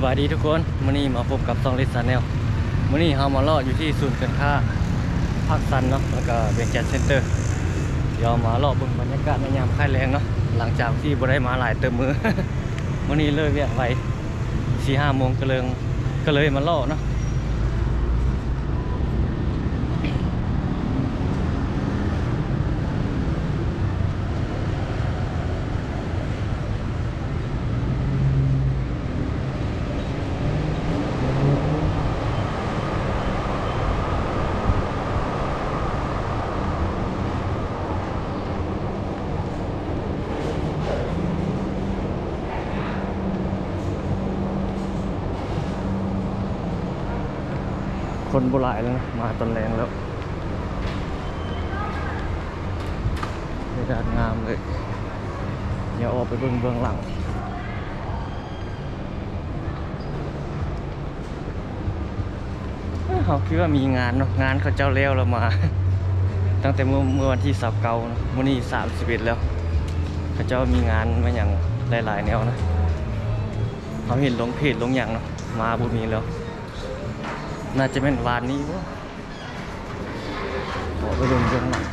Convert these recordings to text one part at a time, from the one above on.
บายดีทุกคนมื้อนี้มาพบกับซองลิสแนลมื้อนี้เฮามาเลาะอยู่ที่ศูนย์การค้าภาคสันเนาะแล้วก็เวียงจันทน์เซ็นเตอร์เดี๋ยวมาเลาะเบิ่งบรรยากาศในยามค่ายแรงเนาะหลังจากที่บ่ได้มาหลายเติมมือ มื้อนี้เลิกเวียกไว้ 4-5 โมงก็เลยมาเลาะเนาะคนโบราณแล้วนะมาตอนแรงแล้วบรรยากาศงามเลยเดี๋ยวออกไปเบื้องหลังเขาคิดว่ามีงานเนาะงานเขาเจ้าเลี้ยวเรามา ตั้งแต่เมื่อวันที่29เนาะมื้อนี้31แล้วเขาเจ้ามีงานมาอย่างหลายๆแนวนะเขาเห็นลงเพจลงอย่างเนาะมาบุมีแล้วน่าจะเป็นวานนี้วะออกไปเดินเบื้องหลัง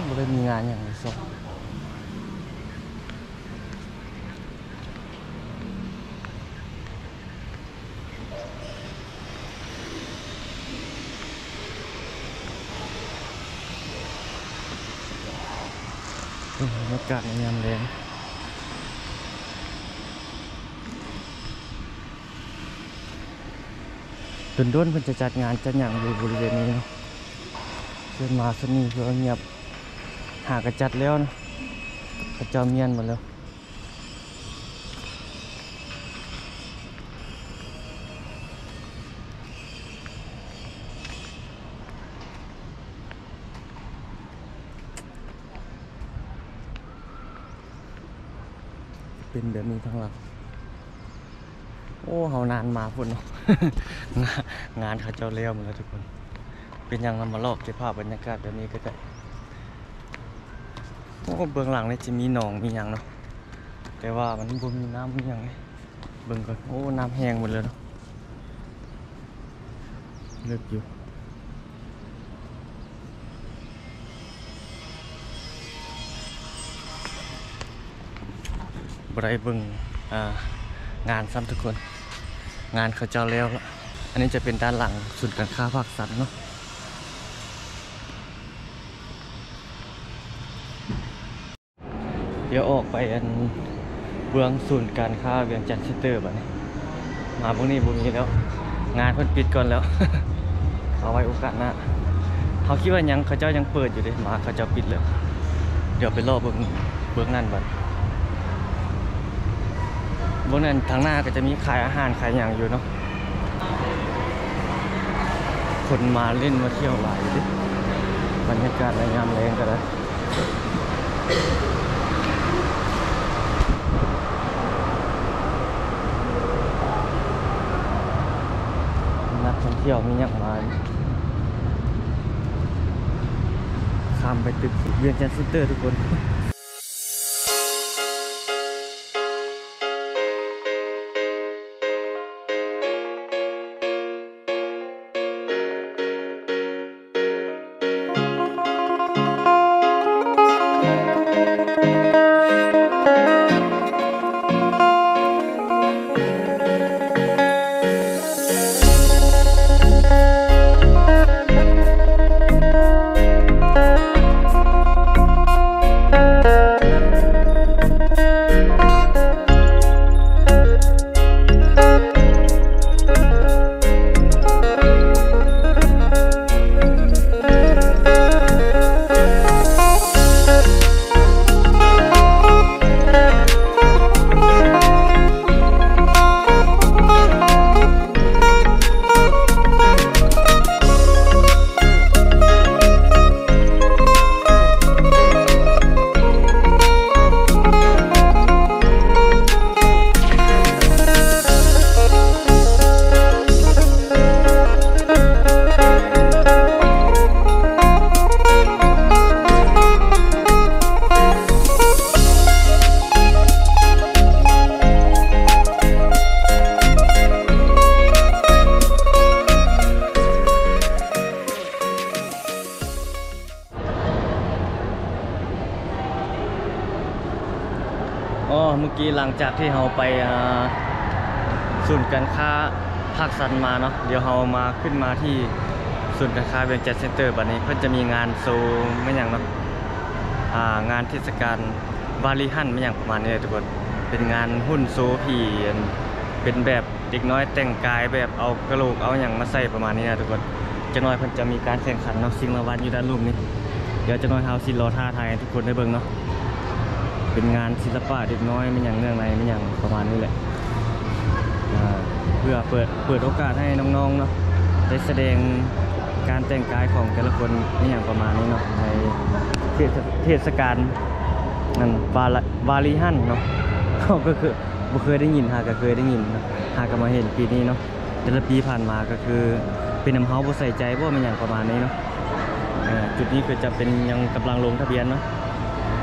บ่ได้มีงานอย่างนี้ซะบรรยากาศในยามแรงด้นๆเพิ่นจะจัดงานจัดอย่างอยู่บริเวณนี้เนาะเพิ่นมาสนี่เพื่อเงียบหากระจัดแล้วนะกระจอมเมียนหมดแล้วเป็นแบบนี้ทั้งหลังโอ้เฮานานมาพุ่นเนาะ งานเขาเจ้าเลี้ยวหมดแล้วทุกคนเป็นอย่างนำมาลอกเก็บภาพบรรยากาศแบบนี้ก็ได้โอ้เบื้องหลังนี่จะมีหนองมีอย่างเนาะแต่ว่ามันบ่มีน้ำมีอย่างเลยเบิ่งก่อนโอ้น้ำแห้งหมดเลยเนาะเลิกอยู่บ่ได้เบิ่งงานซ้ำทุกคนงานเขาเจ้าแล้วละอันนี้จะเป็นด้านหลังศูนย์การค้าภาคสันเนาะเดี๋ยวออกไปอันเบื้องศูนย์การค้าเวียงจันทน์เซ็นเตอร์บัดนี้มาพวกนี้บ่มีแล้วงานเพิ่นปิดก่อนแล้ว เอาไว้โอกาสหน้าเขาคิดว่ายังเขาเจ้ายังเปิดอยู่เด้มาเขาเจ้าปิดแล้วเดี๋ยวไปรอเบื้องนั้นบัดบนนั้นทางหน้าก็จะมีขายอาหารขายอย่างอยู่เนาะคนมาเล่นมาเที่ยวหลายดิบรรยากาศในยามแรงกันนะนักท่องเที่ยวมีอย่างมาข้ามไปตึกเวียงจันทน์เซ็นเตอร์ทุกคน กี้หลังจากที่เราไปศูนย์การค้าภาคสันมาเนาะเดี๋ยวเรามาขึ้นมาที่ศูนย์การค้าเวียงจันทร์เซ็นเตอร์บัดนี้เพิ่นจะมีงานโชว์ไม่อย่างเนาะงานเทศกาลวาลีฮั่นไม่อย่างประมาณนี้เลยทุกคนเป็นงานหุ้นโชว์ผีเป็นแบบเด็กน้อยแต่งกายแบบเอากระโหลกเอาอย่างมาใส่ประมาณนี้นะทุกคนจะน้อยเพิ่นจะมีการแข่งขันเนาะชิงรางวัลอยู่ด้านรูปนี้เดี๋ยวจะน้อยเฮาสิรอท่าทายให้ทุกคนได้เบิ่งเนาะเป็นงานศิลปะเด็กน้อยไม่อย่างเนื่องในไม่อย่างประมาณนี้แหละเพื่อเปิดโอกาสให้น้องๆเนาะได้แสดงการแต่งกายของแต่ละคนนี่อย่างประมาณนี้เนาะในเทศกาลนั่นวาลีฮั่นเนาะก็คือบ่เคยได้ยินก็เคยได้ยินนะก็มาเห็นปีนี้เนาะแต่ละปีผ่านมาก็คือเป็นน้ำเฮาบ่ใส่ใจบ่มันอย่างประมาณนี้เนาะจุดนี้คือจะเป็นยังกำลังลงทะเบียนเนาะ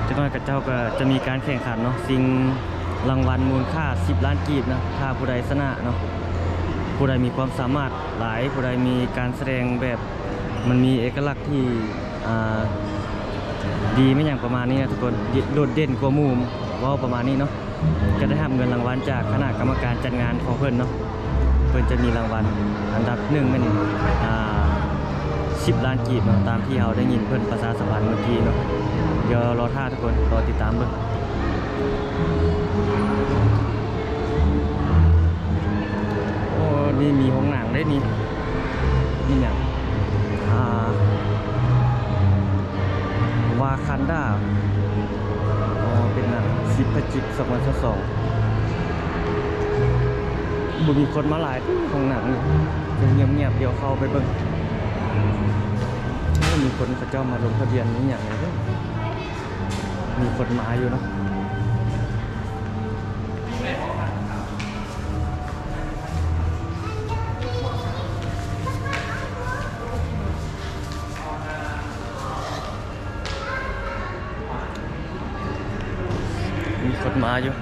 จังหวัดกระเจ้าก็จะมีการแข่งขันเนาะชิงรางวัลมูลค่า10 ล้านกีบนะถ้าผู้ใดชนะเนาะผู้ใดมีความสามารถหลายผู้ใดมีการแสดงแบบมันมีเอกลักษณ์ที่ดีไม่อย่างประมาณนี้นะทุกคนโดดเด่นกว่าหมู่ว่าประมาณนี้เนาะก็ได้รับเงินรางวัลจากคณะกรรมการจัดงานของเพื่อนเนาะเพื่อนจะมีรางวัลอันดับ1เป็น10 ล้านกีบเนาะตามที่เราได้ยินเพื่อนประชาสัมพันธ์เมื่อกี้เนาะเดี๋ยวรอท่าทุกคนรอติดตามเบิ่งโอ้นี่มีห้องหนังได้นี่เนี่ยวาคันดาเป็นหนัง10 พฤศจิกายน 2022บุมีคนมาหลายของหนังจะเงียบๆเดี๋ยวเข้าไปเบิ่งมีคนเขาเจ้ามาลงทะเบียนนี่อย่างไรมีคนมาอยู่เนาะมีคนมาอยู่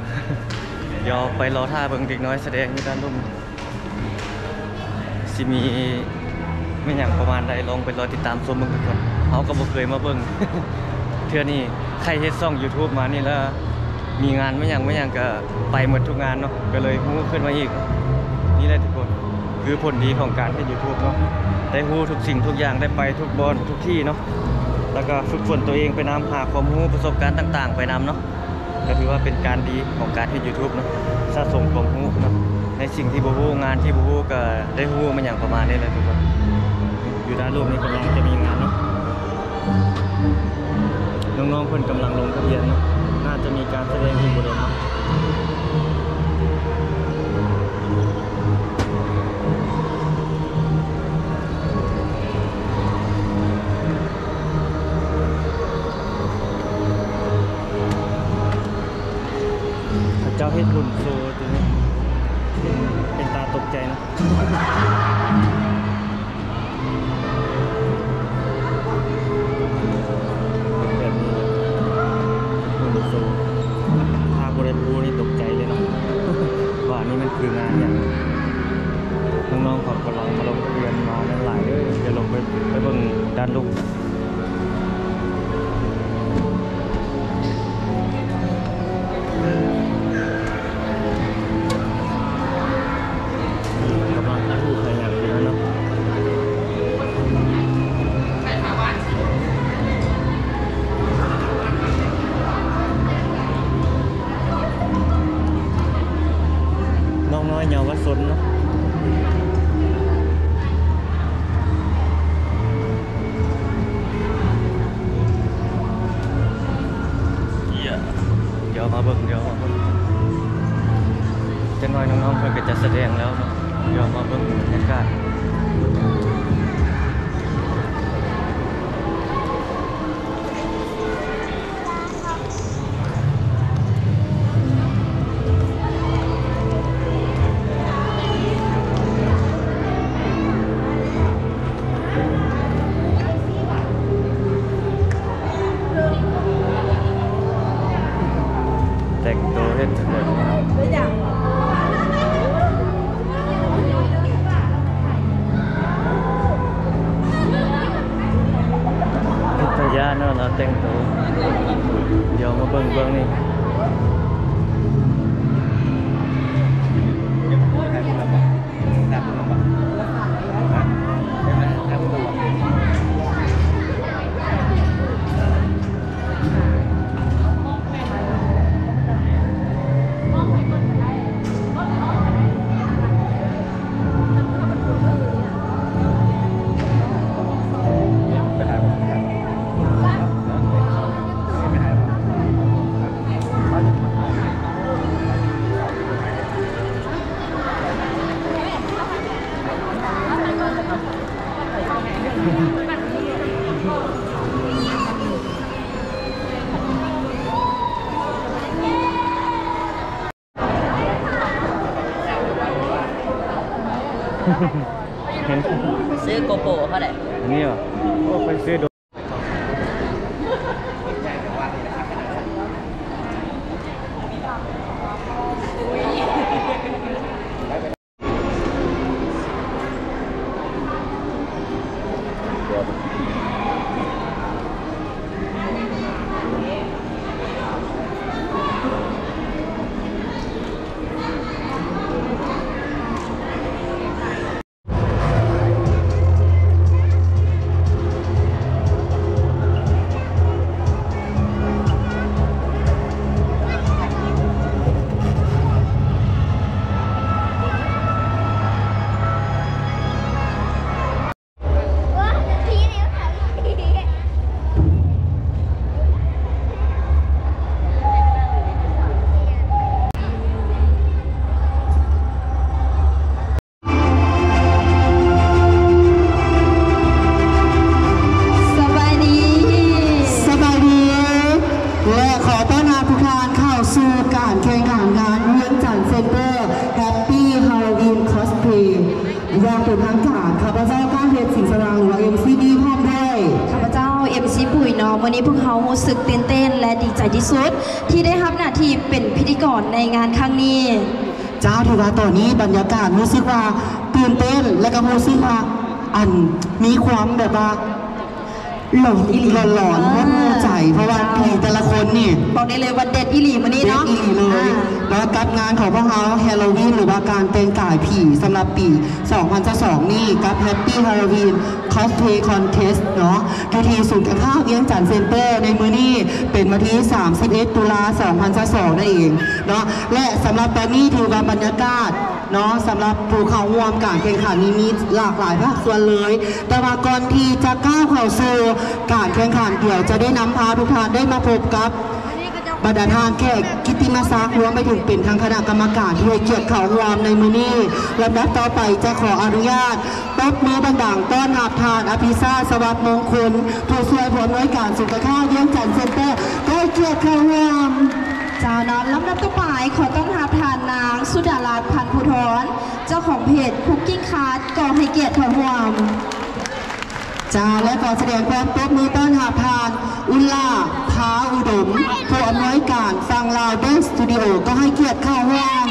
เดี๋ยวไปรอท่าเบิ่งเด็กน้อยแสดงอยู่ด้านลุ่มสิมีไม่อย่างประมาณใดลองไปรอติดตามชมเบิ่งทุกคนเขาก็บ่เคยมาเบิ่ง เทื่อนี้ใครเฮ็ดช่อง YouTube มานี่แล้วมีงานไม่อย่างก็ไปหมดทุกงานเนาะก็เลยฮู้ขึ้นมาอีกนี่แหละทุกคนคือผลดีของการเฮ็ด YouTube เนาะได้ฮู้ทุกสิ่งทุกอย่างได้ไปทุกบอนทุกที่เนาะแล้วก็ฝึกฝนตัวเองไปนำหาความรู้ประสบการณ์ต่างๆไปนำเนาะก็ถือว่าเป็นการดีของการเฮ็ด YouTube เนาะสะสมความรู้เนาะในสิ่งที่บ่ฮู้งานที่บ่ฮู้ก็ได้ฮู้มาอย่างประมาณนี้เลยทุกคนอยู่ด้านรูปนี้กำลังจะมีงานเนาะน้องๆเพิ่นกำลังลงทะเบียนเนาะน่าจะมีการแสดงที่บริเวณเนาะเจ้าเฮ็ดหุ่นโซตัวนี้เป็นตาตกใจนะแบบนี้เลยหุ่นโซถ้าบริบูรณ์นี่ตกใจเลยเนาะว่านี่มันคืองานอย่างน้องๆเขากำลังมาลงทะเบียนมาหลายเลยจะลงไปเบิ่งด้านลุกเยาวชนเนาะเดี๋ยวมาเบิ่งจะน้อยน้องๆเพื่อนก็จะแสดงแล้วเนาะเดี๋ยวมาเบิ่งบรรยากาศแต่งตัวเล่นแบบนี้ตายาเนาะเราแต่งตัวเดี๋ยวมาเบิ่งนี่ ซื้อโกโปรเท่าไหร่นี่เหรอก็ไปซื้อดูอย่างเป็นทางการข้าพเจ้าก้าวเฮ็ดสิงสรางหรือว่า MCD พร้อมด้วยข้าพเจ้า MC ปุ๋ยเนาะวันนี้พวกเขารู้สึกตื่นเต้นและดีใจที่สุดที่ได้รับหน้าที่เป็นพิธีกรในงานครั้งนี้เจ้าถือว่าตอนนี้บรรยากาศรู้สึกว่าตื่นเต้นและก็รู้สึกว่ามีความแบบว่าหลอนว่าหัวใจเพราะว่าผีแต่ละคนนี่บอกได้เลยว่าเด็ดอีหลีมันนี่เนาะเด็ดอีหลีเลยแล้วกับงานของพวกเขาฮาโลวีนหรือว่าการแต่งกายผีสำหรับปี 2022 นี่กับ Happy Halloween Cosplay Contest เนาะที่ศูนย์การค้าเวียงจันทร์เซ็นเตอร์ในมื้อนี้เป็นวันที่ 31 ตุลา 2022 นั่นเองเนาะและสำหรับตอนนี้ถือว่าบรรยากาศเนาะสำหรับผู้เข้าร่วมการแข่งขันนี้มีหลากหลายภาคส่วนเลยแต่ว่าก่อนที่จะก้าวเข้าสู่การแข่งขันเดี๋ยวจะได้นำพาทุกท่านได้มาพบกับบรรดาทานแขกกิตติมศักดิ์รวมไปถึงเป็นทางคณะกรรมการที่ให้เกียรติเข้าร่วมในมื้อนี้ลำดับต่อไปจะขออนุญาตตบมือดังๆต้อนรับทานอภิชาติสวัสดิ์มงคลผู้ช่วยผู้อำนวยการศูนย์การค้าเวียงจันทร์เซ็นเตอร์ก็ให้เกียรติเข้าร่วมจากนั้นลำดับต่อไปขอต้อนรับทานนางสุดารัตน์พันธุ์ภูธรเจ้าของเพจคุกกิ้งคาร์ดก็ให้เกียรติเข้าร่วมและขอแสดงความปรบมือต้อนรับทานอุลาพาอุดมผู้อำนวยการฟังลาวเดนสตูดิโอก็ให้เกียรติเข้าร่วม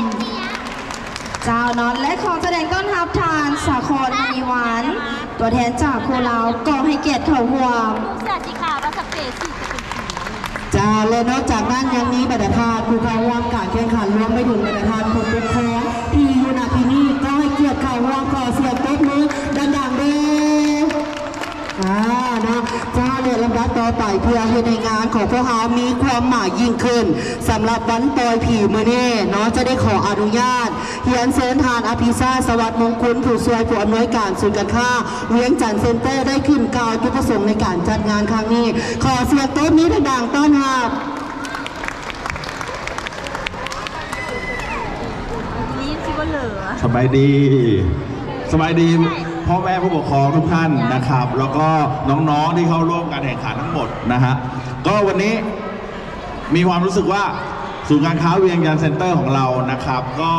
นอนและขอแสดงต้อนรับทานสาครมณีวันตัวแทนจากโคลาวก็ให้เกียรติเข้าร่วมสวัสดีค่ะวัสเปซี่และนอกจากนั้นยังมีบรรดาทานผู้เข้าร่วมการแข่งขันรวมไปถึงบรรดาทานผู้ปกครองที่อยู่ณที่นี้ก็ให้เกียรติเข้าร่วมขอเสียงปรบมือดังๆด้วยนะในลำดับต่อไปเพื่อให้ในงานของพวกเขามีความหมายยิ่งขึ้นสำหรับวันปล่อยผีมื้อนี้เนาะจะได้ขออนุญาตเฮียนเชิญทานอภิชาติสวัสดิ์มงคลผู้ช่วยผู้อำนวยการศูนย์การค้าเวียงจันทร์เซ็นเตอร์ได้ขึ้นกล่าวจุดประสงค์ในการจัดงานครั้งนี้ขอเสียงโต๊ะนี้ดังๆต้อนรับนี่สิว่าเหลือสบายดีพ่อแม่ผู้ปกครองทุกท่านนะครับแล้วก็น้องๆที่เข้าร่วมการแข่งขันทั้งหมดนะฮะก็วันนี้มีความรู้สึกว่าศูนย์การค้าเวียงจันทร์เซ็นเตอร์ของเรานะครับก็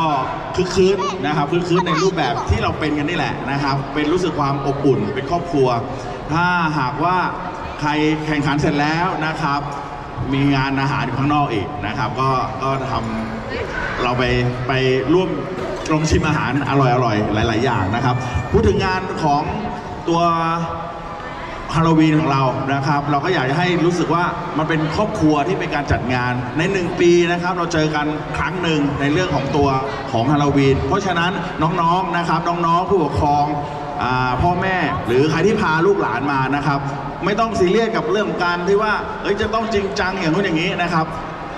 คึกคืนนะครับคึกคืนในรูปแบบที่เราเป็นกันนี่แหละนะครับเป็นรู้สึกความอบอุ่นเป็นครอบครัวถ้าหากว่าใครแข่งขันเสร็จแล้วนะครับมีงานอาหารอยู่ข้างนอกอีกนะครับก็ทำเราไปร่วมลองชิมอาหารอร่อยหลายๆอย่างนะครับพูดถึงงานของตัวฮาโลวีนของเรานะครับเราก็อยากจะให้รู้สึกว่ามันเป็นครอบครัวที่เป็นการจัดงานใน1 ปีนะครับเราเจอกันครั้งหนึ่งในเรื่องของตัวของฮาโลวีนเพราะฉะนั้นน้องๆนะครับน้องๆผู้ปกครองพ่อแม่หรือใครที่พาลูกหลานมานะครับไม่ต้องซีเรียสกับเรื่องการที่ว่าจะต้องจริงจังอย่างนู้นอย่างนี้นะครับ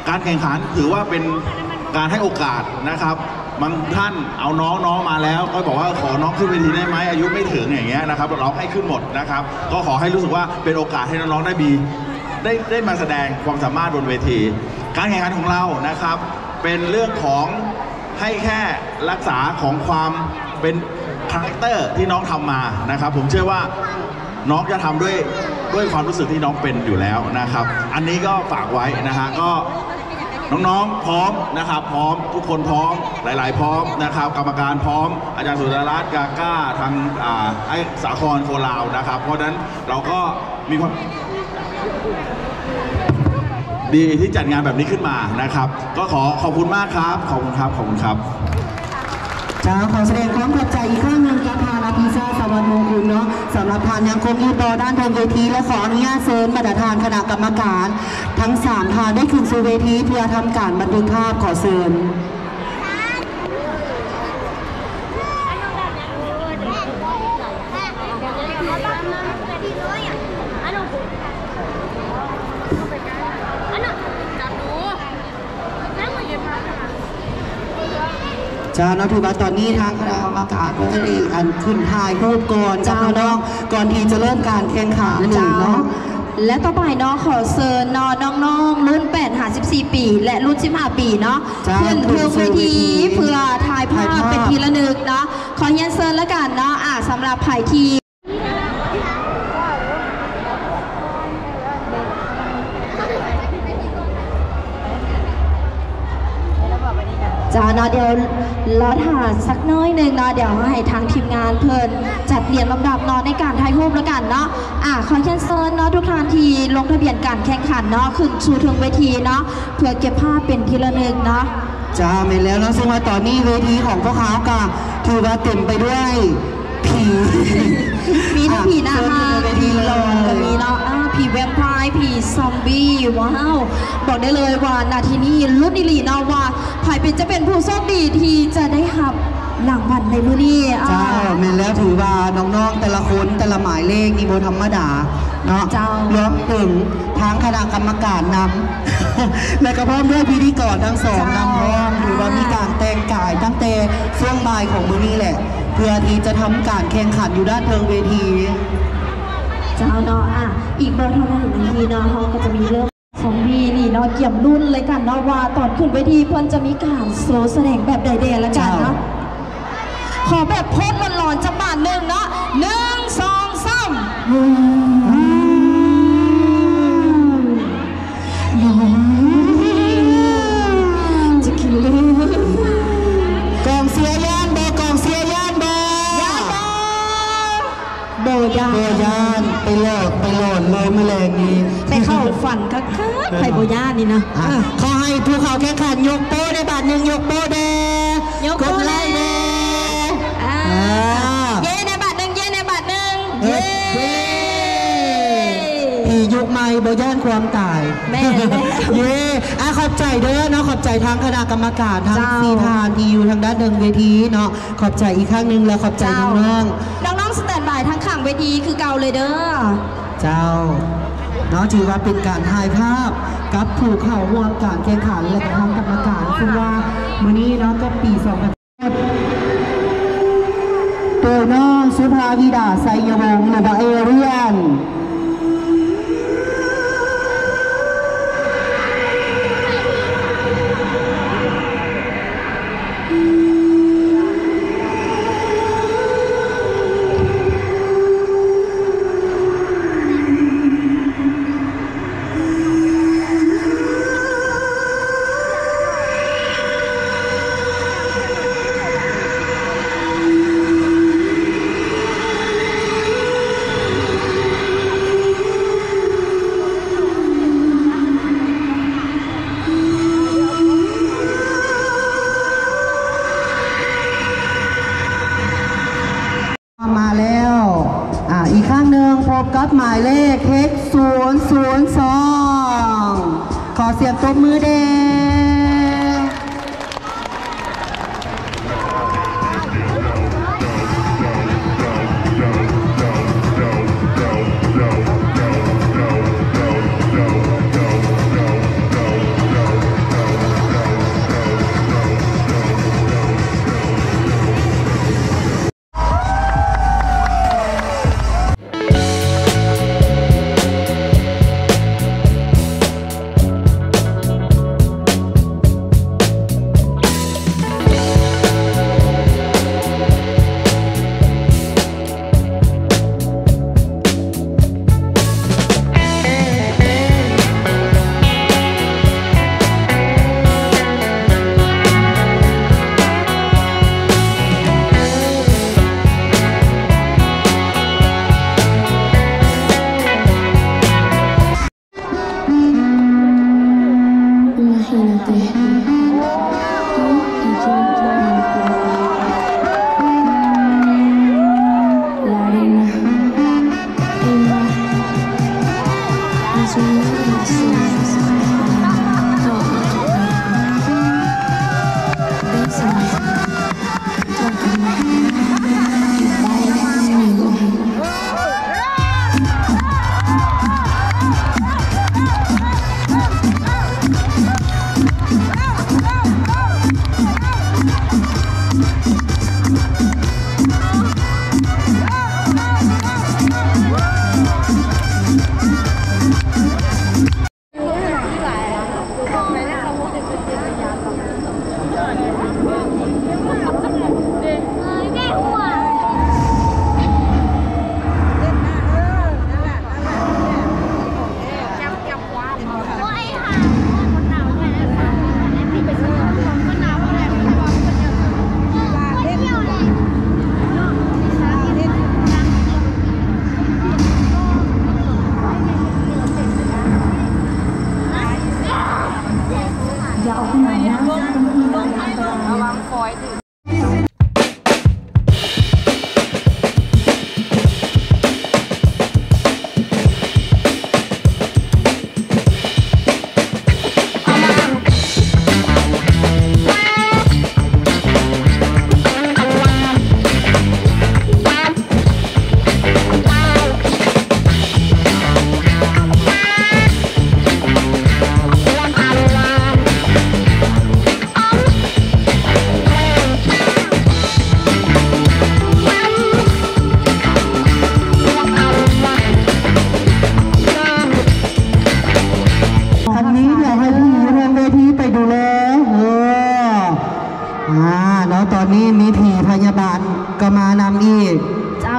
การแข่งขันถือว่าเป็นการให้โอกาสนะครับบางท่านเอาน้องมาแล้วก็บอกว่าขอน้องขึ้นเวทีได้ไหมอายุไม่ถึงอย่างเงี้ยนะครับเราให้ขึ้นหมดนะครับก็ขอให้รู้สึกว่าเป็นโอกาสให้น้องๆได้มาแสดงความสามารถบนเวทีการแข่งขันของเรานะครับเป็นเรื่องของให้แค่รักษาของความเป็นคาแรคเตอร์ที่น้องทำมานะครับผมเชื่อว่า น้องจะทำด้วยความรู้สึกที่น้องเป็นอยู่แล้วนะครับอันนี้ก็ฝากไว้นะฮะก็น้องๆพร้อมนะครับพร้อมทุกคนพร้อมหลายๆพร้อมนะครับกรรมการพร้อมอาจารย์สุดารัตน์กาก้าทางไอ้สาครโคลาวนะครับเพราะฉะนั้นเราก็มีความดีที่จัดงานแบบนี้ขึ้นมานะครับก็ขอบคุณมากครับขอบคุณครับขอบคุณครับจ้าขอแสดงความขอบใจอีกครั้งหนึ่งกับทางอาพิซาสวัสดิ์มงคลเนาะสำหรับทานยังคงอยู่ต่อด้านทางเวทีและขออนุญาตเชิญบรรดาทานคณะกรรมการทั้ง3ทานได้ขึ้นสู่เวทีเพื่อทำการบันทึกภาพขอเชิญจ้าเนาะถือว่าตอนนี้ทางคณะกรรมการก็ได้อันขึ้นถ่ายรูปก่อนจ้าน้องก่อนที่จะเริ่มการแข่งขันเนาะและต่อไปเนาะขอเชิญน้องๆรุ่น8-14 ปีและรุ่น15 ปีเนาะขึ้นเพื่อเวทีเพื่อถ่ายภาพเป็นทีละนึกเนาะขอเรียนเชิญแล้วกันเนาะสำหรับไผ่ทีจ้าเนาะเดี๋ยวรอถ่ายสักน้อยหนึ่งเนาะเดี๋ยวให้ทางทีมงานเพิ่นจัดเรียนลำดับเนาะในการถ่ายรูปแล้วกันเนาะขอเชิญเชิญเนาะทุกท่านที่ลงทะเบียนการแข่งขันเนาะขึ้นสู่ถึงเวทีเนาะเพื่อเก็บภาพเป็นทีละนึงเนาะจ้าไม่แล้วนะซึ่งว่าตอนนี้เวทีของพวกเขาก็ถือว่าเต็มไปด้วยผีมีทั้งผีนะผีหลอนก็มีเนาะผีแวมไพร์ผีซอมบี้ว้าวบอกได้เลยว่านาทีนี้ลุ้นอีหลีเนาะว่าใครเป็นจะเป็นผู้โชคดีที่จะได้รับรางวัลในมื้อนี้จ้าแม่แล้วถือว่าน้องๆแต่ละคนแต่ละหมายเลขนี่โบธรรมดาเนาะรวมถึงทางคณะกรรมการนำและก็พร้อมด้วยพิธีกรทั้งสองนำพร้อมหรือว่ามีการแต่งกายตั้งแต่ช่วงบ่ายของมื้อนี้แหละเพื่อที่จะทำการแข่งขันอยู่ด้านเทิงเวทีเจ้าเนาะอีกเบอร์เท่าไหร่นาทีเนาะเขาก็จะมีเรื่องซอมบี้นี่เนาะเกี่ยมรุ่นเลยกันเนาะว่าตอนขึ้นเวทีเพื่อนจะมีการโชว์แสดงแบบใดๆแล้วกันเนาะขอแบบโพสหลอนๆจังหวะหนึ่งเนาะ1 2 3จะกินเลยกองเสียย่านบอกองเสียย่านบโบยานไปโหลดเลยเมื่อแรงนี้ไปเข้าฝันคักใครโบยานนี่นะขอให้ผู้เข้าแข่งขันยกโป้ได้บาทหนึ่งยกโป้แดงกดไลค์แดงเย้ในบาทหนึ่งเย้ในบาทหนึ่งเย้ผียกไม้โบยานความตายแม่เย้ขอบใจเด้อเนาะขอบใจทางคณะกรรมการทางซีทานที่อยู่ทางด้านเดินเวทีเนาะขอบใจอีกครั้งหนึ่งแล้วขอบใจน้องสแตนบายทั้งข้างเวทีคือเก่าเลยเด้อเจ้าเนาะถือว่าเป็นการถ่ายภาพกับผู้เข้าร่วมการแข่งขันและทางกรรมการซึ่งว่ามื้อนี้เนาะก็ปี2000ตัวน้องสุภาวิดาไซยวงศ์หรือว่าเอเรียนมาแล้วอีกครั้งหนึ่งพบกับหมายเลขX002ขอเสียงตบมือเด้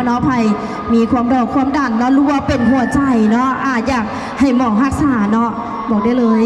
เนาะไผมีความดอกความดันเนาะรู้ว่าเป็นหัวใจเนาะอยากให้หมอรักษาเนาะบอกได้เลย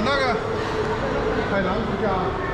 那个海南之家。